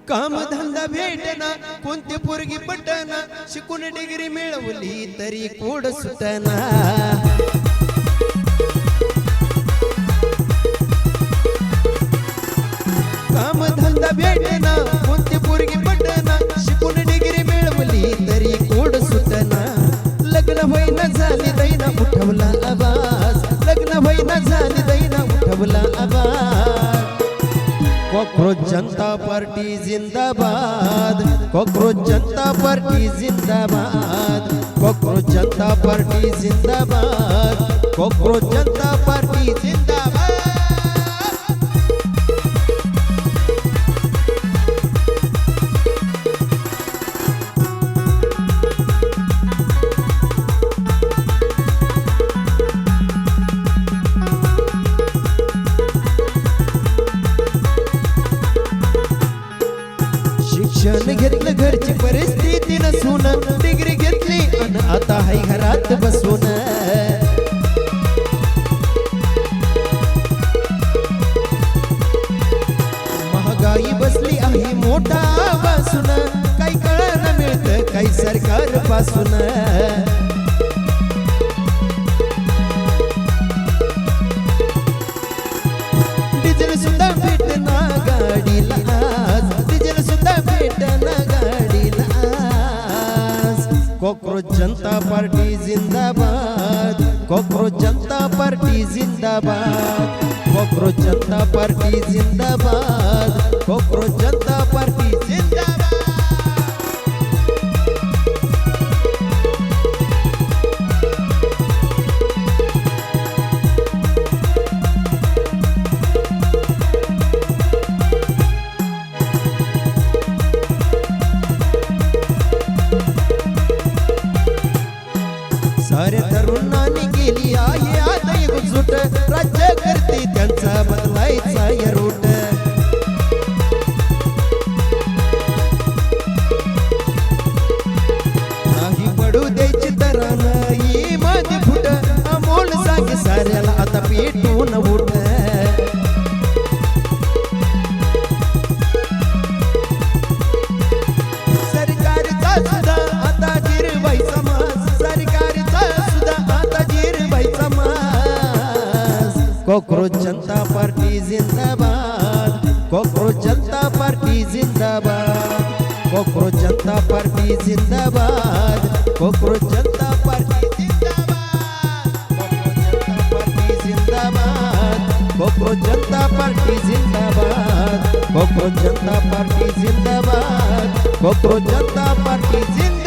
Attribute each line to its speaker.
Speaker 1: काम धंदा भेटना कोणती पोरगी पटना शिकून डिग्री मिळवली तरी कोड सुटना काम धंदा भेटना कोणती पोरगी पटना शिकून डिग्री मिळवली तरी कोड सुटना लग्न होईना झाली दैना उठवला आवाज लग्न होईना झाली दैना उठवला आवाज कॉकरोच जनता पार्टी जिंदाबाद कॉकरोच जनता पार्टी जिंदाबाद कॉकरोच जनता पार्टी जिंदाबाद कॉकरोच जनता पार्टी जिंदाबाद शिक्षण घेतलं घरची परिस्थिती नसून डिग्री घेतली आणि आता हाय घरात बसून महागाई बसली आहे मोठा बसून काही कळायला मिळतं काही सरकार पासून डिझेल सुद्धा भेटना गाडीला डिझेल सुद्धा भेटना गाडीला कॉकरोच जनता पार्टी जिंदाबाद कॉकरोच जनता पार्टी जिंदाबाद कॉकरोच जनता पार्टी जिंदाबाद कॉकरोच जनता पार्टी जिंदाबाद साऱ्या तरुणांनी केली आहे आता एकजूट राज्य करते त्यांचा बदलायचा या रूट नाही पडू द्यायची तरान ही मध्ये फुट अमोल सांगे साऱ्याला आता पेटून उठ सरकारचा सुद्धा आता जिरवाई समाज सरकारचा सुद्धा आता जिरवाई समाज कॉकरोच जनता पार्टी जिंदाबाद कॉकरोच जनता पार्टी जिंदाबाद कॉकरोच जनता पार्टी जिंदाबाद कॉकरोच जनता पार्टी जिंदाबाद कॉकरोच जनता पार्टी जिंदाबाद कॉकरोच जनता पार्टी जिंदाबाद कॉकरोच जनता पार्टी जिंदाबाद कॉकरोच जनता पार्टी जिंदाबाद